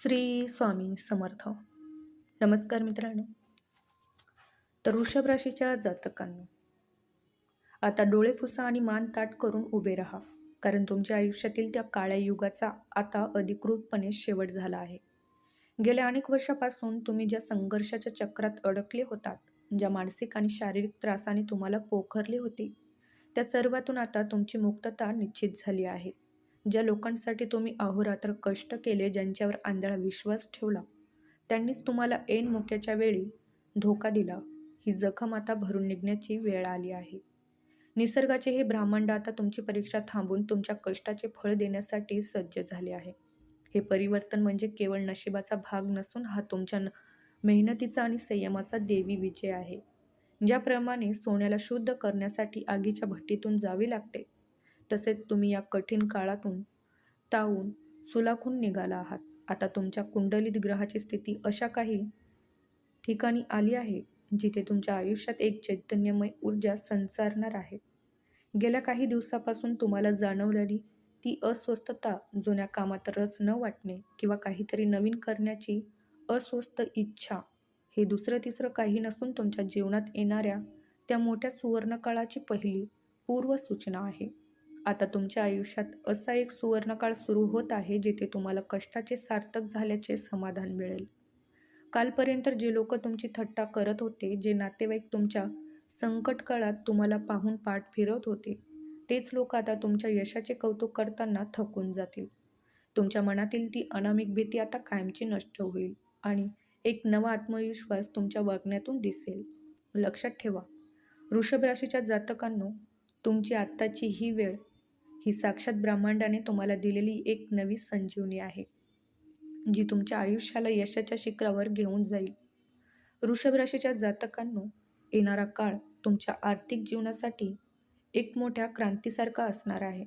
श्री स्वामी समर्थ. नमस्कार मित्रांनो. तर वृषभ राशीच्या जातकांनो, आता डोळे पुसा आणि मान ताठ करून उभे राहा, कारण तुमच्या आयुष्यातील त्या काळ्या युगाचा आता अधिकृतपणे शेवट झाला आहे. गेल्या अनेक वर्षापासून तुम्ही ज्या संघर्षाच्या चक्रात अडकले होतात, ज्या मानसिक आणि शारीरिक त्रासाने तुम्हाला पोखरले होते, त्या सर्वातून आता तुमची मुक्तता निश्चित झाली आहे. ज्या लोकांसाठी तुम्ही अहोरात्र कष्ट केले, ज्यांच्यावर आंधळा विश्वास ठेवला, त्यांनीच तुम्हाला ऐन मोक्याच्या वेळी धोका दिला. ही जखम आता भरून निघण्याची वेळ आली आहे. निसर्गाचे हे ब्रह्मांड आता तुमची परीक्षा थांबून तुमच्या कष्टाचे फळ देण्यासाठी सज्ज झाले आहे. हे परिवर्तन म्हणजे केवळ नशिबाचा भाग नसून हा तुमच्या मेहनतीचा आणि संयमाचा देवी विजय आहे. ज्याप्रमाणे सोन्याला शुद्ध करण्यासाठी आगीच्या भट्टीतून जावे लागते, तसेच तुम्ही या कठीण काळातून तावून सुलाखून निघाला आहात. आता तुमच्या कुंडलीत ग्रहाची स्थिती अशा काही ठिकाणी आली आहे जिथे तुमच्या आयुष्यात एक चैतन्यमय ऊर्जा संचारणार आहे. गेल्या काही दिवसापासून तुम्हाला जाणवलेली ती अस्वस्थता, जुन्या कामात रस न वाटणे किंवा काहीतरी नवीन करण्याची अस्वस्थ इच्छा, हे दुसरं तिसरं काही नसून तुमच्या जीवनात येणाऱ्या त्या मोठ्या सुवर्णकाळाची पहिली पूर्वसूचना आहे. आता तुमच्या आयुष्यात असा एक सुवर्णकाळ सुरू होत आहे जिथे तुम्हाला कष्टाचे सार्थक झाल्याचे समाधान मिळेल. कालपर्यंत जे लोक तुमची थट्टा करत होते, जे नातेवाईक तुमच्या संकट काळात तुम्हाला पाहून पाठ फिरवत होते, तेच लोक आता तुमच्या यशाचे कौतुक करताना थकून जातील. तुमच्या मनातील ती अनामिक भीती आता कायमची नष्ट होईल आणि एक नवा आत्मविश्वास तुमच्या वागण्यातून दिसेल. लक्षात ठेवा, वृषभ राशीच्या जातकांनो, तुमची आत्ताची ही वेळ ही साक्षात ब्रह्मांडाने तुम्हाला दिलेली एक नवी संजीवनी आहे, जी तुमच्या आयुष्याला यशाच्या शिखरावर घेऊन जाईल. वृषभ राशीच्या जातकांनो, येणारा काळ तुमच्या आर्थिक जीवनासाठी एक मोठ्या क्रांतीसारखा असणार आहे.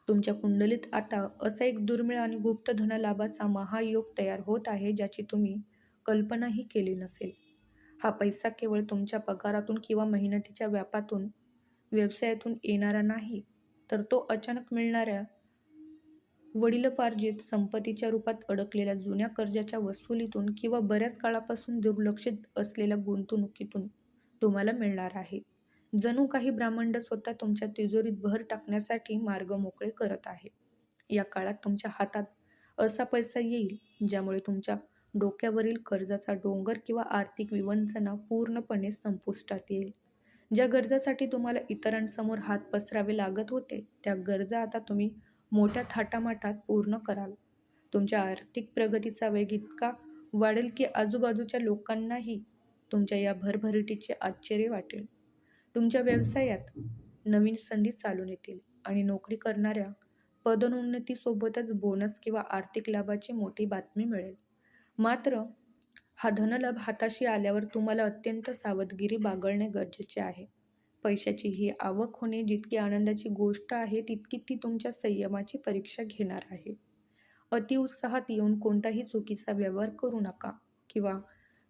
तुमच्या कुंडलीत आता असा एक दुर्मिळ आणि गुप्त धनलाभाचा महायोग तयार होत आहे, ज्याची तुम्ही कल्पनाही केली नसेल. हा पैसा केवळ तुमच्या पगारातून किंवा मेहनतीच्या व्यवसायातून येणारा नाही, तर तो अचानक मिळणाऱ्या वडिलोपार्जित संपत्तीच्या रूपात अडकलेल्या जुन्या कर्जाच्या वसुलीतून किंवा बऱ्याच काळापासून दुर्लक्षित असलेल्या गुंतवणुकीतून तुम्हाला मिळणार आहे. जणू काही ब्रह्मांड स्वतः तुमच्या तिजोरीत भर टाकण्यासाठी मार्ग मोकळे करत आहे. या काळात तुमच्या हातात असा पैसा येईल ज्यामुळे तुमच्या डोक्यावरील कर्जाचा डोंगर किंवा आर्थिक विवंचना पूर्णपणे संपुष्टात येईल. ज्या गरजासाठी तुम्हाला इतरांसमोर हात पसरावे लागत होते, त्या गरजा आता तुम्ही मोठ्या थाटामाटात पूर्ण कराल. तुमच्या आर्थिक प्रगतीचा वेग इतका वाढेल की आजूबाजूच्या लोकांनाही तुमच्या या भरभराटीचे आश्चर्य वाटेल. तुमच्या व्यवसायात नवीन संधी चालून येतील आणि नोकरी करणाऱ्या पदोन्नतीसोबतच बोनस किंवा आर्थिक लाभाची मोठी बातमी मिळेल. मात्र हा धनलाभ हाताशी आल्यावर तुम्हाला अत्यंत सावधगिरी बाळगणे गरजेचे आहे. पैशाची ही आवक होणे जितकी आनंदाची गोष्ट आहे, तितकी ती तुमच्या संयमाची परीक्षा घेणार आहे. अतिउत्साहात येऊन कोणताही चुकीचा व्यवहार करू नका किंवा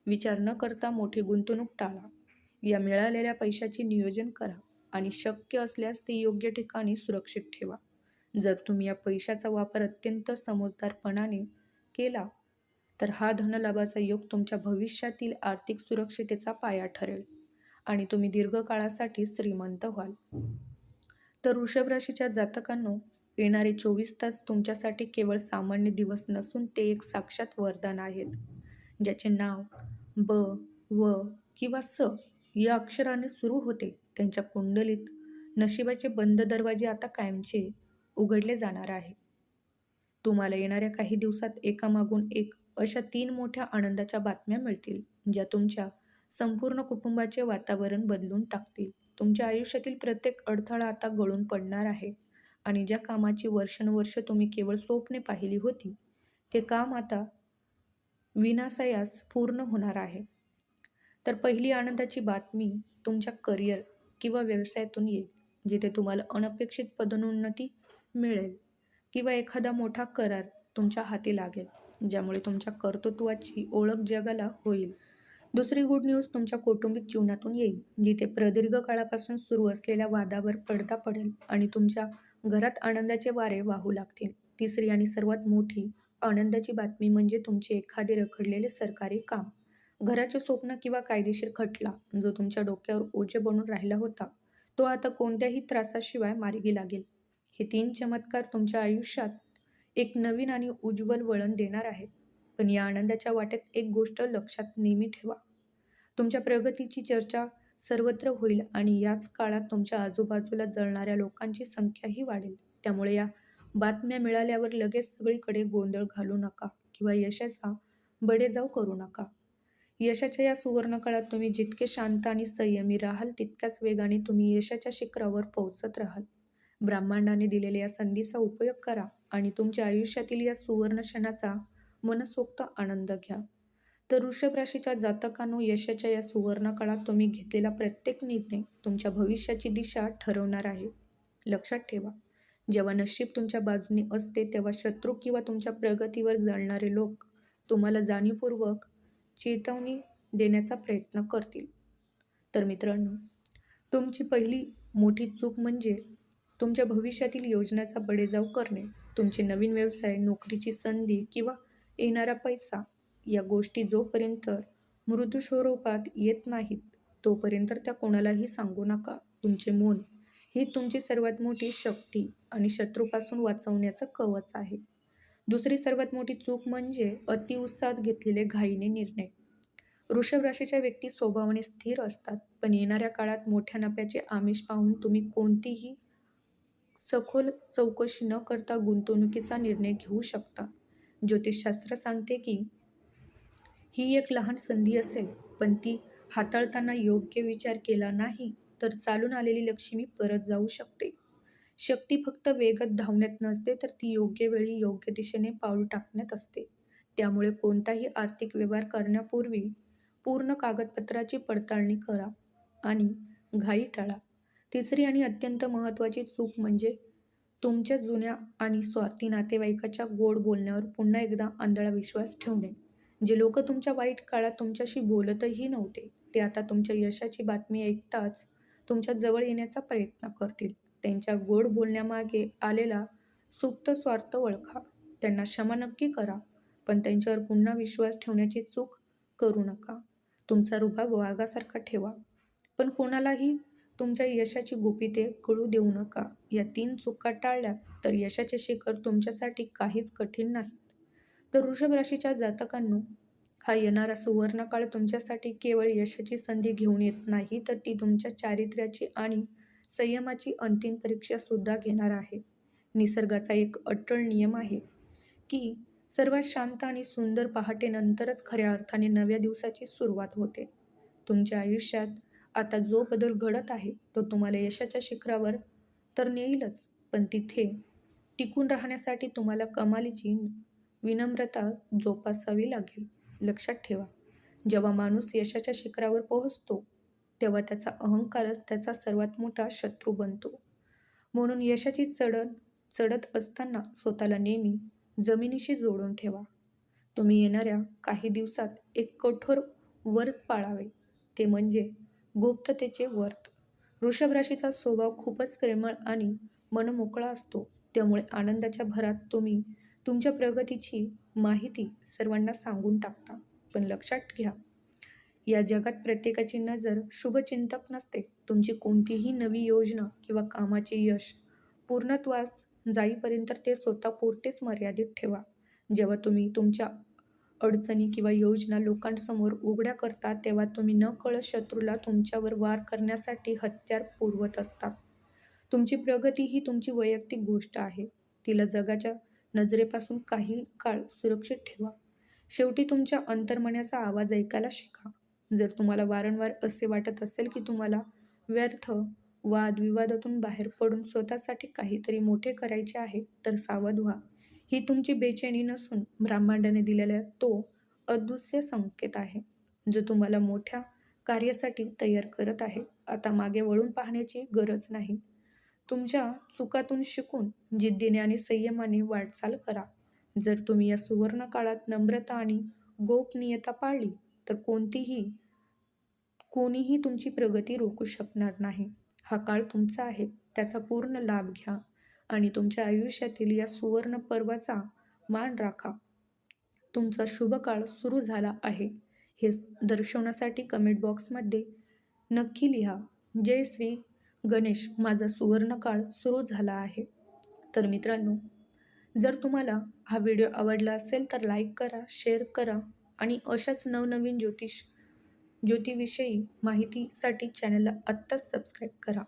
विचार न करता मोठी गुंतवणूक टाळा. या मिळालेल्या पैशाचे नियोजन करा आणि शक्य असल्यास ते योग्य ठिकाणी सुरक्षित ठेवा. जर तुम्ही या पैशाचा वापर अत्यंत समजदारपणाने केला, तर हा धनलाभाचा योग तुमच्या भविष्यातील आर्थिक सुरक्षिततेचा पाया ठरेल आणि तुम्ही दीर्घकाळासाठी श्रीमंत व्हाल. तर वृषभ राशीच्या जातकांनो, येणारे 24 तास तुमच्यासाठी केवळ सामान्य दिवस नसून ते एक साक्षात वरदान आहेत. ज्याचे नाव ब, व किंवा स या अक्षराने सुरू होते, त्यांच्या कुंडलीत नशिबाचे बंद दरवाजे आता कायमचे उघडले जाणार आहे. तुम्हाला येणाऱ्या काही दिवसात एकामागून एक अशा 3 मोठ्या आनंदाच्या बातम्या मिळतील, ज्या तुमच्या संपूर्ण कुटुंबाचे वातावरण बदलून टाकतील. तुमच्या आयुष्यातील प्रत्येक अडथळा आता गळून पडणार आहे आणि ज्या कामाची वर्षानुवर्षे तुम्ही केवळ स्वप्ने पाहिली होती, ते काम आता विनासायास पूर्ण होणार आहे. तर पहिली आनंदाची बातमी तुमच्या करिअर किंवा व्यवसायातून येईल, जिथे तुम्हाला अनपेक्षित पदोन्नती मिळेल किंवा एखादा मोठा करार तुमच्या हाती लागेल, ज्यामुळे तुमच्या कर्तृत्वाची ओळख जगाला होईल. दुसरी गुड न्यूज तुमच्या कौटुंबिक जीवनातून येईल, जिथे प्रदीर्घ काळापासून सुरू असलेल्या वादावर पडदा पडेल आणि तुमच्या घरात आनंदाचे वारे वाहू लागतील. तिसरी आणि सर्वात मोठी आनंदाची बातमी म्हणजे तुमचे एखादे रखडलेले सरकारी काम, घराचे स्वप्न किंवा कायदेशीर खटला जो तुमच्या डोक्यावर ओझे बनून राहिला होता, तो आता कोणत्याही त्रासाशिवाय मार्गी लागेल. हे 3 चमत्कार तुमच्या आयुष्यात एक नवीन आणि उज्ज्वल वळण देणार आहेत. पण या आनंदाच्या वाटेत एक गोष्ट लक्षात नेहमी ठेवा. तुमच्या प्रगतीची चर्चा सर्वत्र होईल आणि याच काळात तुमच्या आजूबाजूला जळणाऱ्या लोकांची संख्याही वाढेल. त्यामुळे या बातम्या मिळाल्यावर लगेच सगळीकडे गोंधळ घालू नका किंवा यशाचा बडेजाव करू नका. यशाच्या या सुवर्णकाळात तुम्ही जितके शांत आणि संयमी राहाल, तितक्याच वेगाने तुम्ही यशाच्या शिखरावर पोहोचत राहाल. ब्रह्मांडाने दिलेल्या या संधीचा उपयोग करा आणि तुमच्या आयुष्यातील या सुवर्ण क्षणाचा मनसोक्त आनंद घ्या. तर वृषभ राशीच्या जातकांनो, यशाच्या या सुवर्ण काळात तुम्ही घेतलेला प्रत्येक निर्णय तुमच्या भविष्याची दिशा ठरवणार आहे. लक्षात ठेवा, जेव्हा नशीब तुमच्या बाजूने असते तेव्हा शत्रू किंवा तुमच्या प्रगतीवर जळणारे लोक तुम्हाला जाणीवपूर्वक चेतावणी देण्याचा प्रयत्न करतील. तर मित्रांनो, तुमची पहिली मोठी चूक म्हणजे तुमच्या भविष्यातील योजनेचा बडेजाव करणे. तुमचे नवीन व्यवसाय, नोकरीची संधी किंवा येणारा पैसा या गोष्टी जोपर्यंत मृदू स्वरूपात येत नाहीत, तोपर्यंत त्या कोणालाही सांगू नका. तुमचे मौन ही तुमची सर्वात मोठी शक्ती आणि शत्रूपासून वाचवण्याचं कवच आहे. दुसरी सर्वात मोठी चूक म्हणजे अतिउत्साहात घेतलेले घाईने निर्णय. वृषभ राशीच्या व्यक्ती स्वभावाने स्थिर असतात, पण येणाऱ्या काळात मोठ्या नफ्याचे आमिष पाहून तुम्ही कोणतीही सखोल चौकशी न करता गुंतवणुकीचा निर्णय घेऊ शकता. ज्योतिषशास्त्र सांगते की ही एक लहान संधी असेल, पण ती हाताळताना योग्य विचार केला नाही तर चालून आलेली लक्ष्मी परत जाऊ शकते. शक्ती फक्त वेगात धावण्यात नसते, तर ती योग्य वेळी योग्य दिशेने पाऊल टाकण्यात असते. त्यामुळे कोणताही आर्थिक व्यवहार करण्यापूर्वी पूर्ण कागदपत्राची पडताळणी करा आणि घाई टाळा. तिसरी आणि अत्यंत महत्त्वाची चूक म्हणजे तुमच्या जुन्या आणि स्वार्थी नातेवाईकाच्या गोड बोलण्यावर पुन्हा एकदा आंधळा विश्वास ठेवणे. जे लोक तुमच्या वाईट काळात तुमच्याशी बोलतही नव्हते, ते आता तुमच्या यशाची बातमी ऐकताच तुमच्या जवळ येण्याचा प्रयत्न करतील. त्यांच्या गोड बोलण्यामागे आलेला सुप्त स्वार्थ ओळखा. त्यांना क्षमा नक्की करा, पण त्यांच्यावर पुन्हा विश्वास ठेवण्याची चूक करू नका. तुमचा रुबाब वाघासारखा ठेवा, पण कोणालाही तुमच्या यशाची गुपिते कळू देऊ नका. या 3 चुका टाळल्या तर यशाचे शिखर तुमच्यासाठी काहीच कठीण नाही. तर वृषभ राशीच्या जातकांनो, हा येणारा सुवर्णकाळ तुमच्यासाठी केवळ यशाची संधी घेऊन येत नाही, तर ती तुमच्या चारित्र्याची आणि संयमाची अंतिम परीक्षा सुद्धा घेणार आहे. निसर्गाचा एक अट्टल नियम आहे की सर्वात शांत आणि सुंदर पहाटेनंतरच खऱ्या अर्थाने नव्या दिवसाची सुरुवात होते. तुमच्या आयुष्यात आता जो बदल घडत आहे तो तुम्हाला यशाच्या शिखरावर तर नेईलच, पण तिथे टिकून राहण्यासाठी तुम्हाला कमालीची विनम्रता जोपासावी लागेल. लक्षात ठेवा, जेव्हा माणूस यशाच्या शिखरावर पोहोचतो तेव्हा त्याचा अहंकारच त्याचा सर्वात मोठा शत्रू बनतो. म्हणून यशाची चढत असताना स्वतःला नेहमी जमिनीशी जोडून ठेवा. तुम्ही येणाऱ्या काही दिवसात एक कठोर व्रत पाळावे, ते म्हणजे गुप्ततेचे व्रत. वृषभ राशीचा स्वभाव खूपच प्रेमळ आणि मनमोकळा असतो, त्यामुळे आनंदाच्या भरात तुम्ही तुमच्या प्रगतीची माहिती सर्वांना सांगून टाकता. पण लक्षात घ्या, या जगात प्रत्येकाची नजर शुभचिंतक नसते. तुमची कोणतीही नवी योजना किंवा कामाचे यश पूर्णत्वास जाईपर्यंत ते स्वतःपुरतेच मर्यादित ठेवा. जेव्हा तुम्ही तुमच्या अडचणी किंवा योजना लोकांसमोर उघड्या करता, तेव्हा तुम्ही नकळत शत्रूला तुमच्यावर वार करण्यासाठी हत्यार पुरवत असता. तुमची प्रगती ही तुमची वैयक्तिक गोष्ट आहे. तिला जगाच्या नजरेपासून काही काळ सुरक्षित ठेवा. शेवटी तुमच्या अंतर्मनाचा आवाज ऐकायला शिका. जर तुम्हाला वारंवार असे वाटत असेल की तुम्हाला व्यर्थ वादविवादातून बाहेर पडून स्वतःसाठी काहीतरी मोठे करायचे आहे, तर सावध व्हा. ही तुमची बेचैनी नसून ब्रह्मांडाने दिलेला तो अदृश्य संकेत आहे, जो तुम्हाला मोठ्या कार्यासाठी तयार करत आहे. आता मागे वळून पाहण्याची गरज नाही. तुमच्या चुकातून शिकून जिद्दीने आणि संयमाने वाटचाल करा. जर तुम्ही या सुवर्ण काळात नम्रता आणि गोपनीयता पाळली, तर कोणीही तुमची प्रगती रोखू शकणार नाही. हा काळ तुमचा आहे, त्याचा पूर्ण लाभ घ्या आणि तुमच्या आयुष्यातील या सुवर्ण पर्वाचा मान राखा. तुमचा शुभ काळ सुरू झाला आहे हे दर्शवण्यासाठी कमेंट बॉक्समध्ये नक्की लिहा, जय श्री गणेश, माझा सुवर्ण काळ सुरू झाला आहे. तर मित्रांनो, जर तुम्हाला हा व्हिडिओ आवडला असेल तर लाईक करा, शेअर करा आणि अशाच नवनवीन ज्योतिषविषयी माहितीसाठी चॅनलला आत्ताच सबस्क्राईब करा.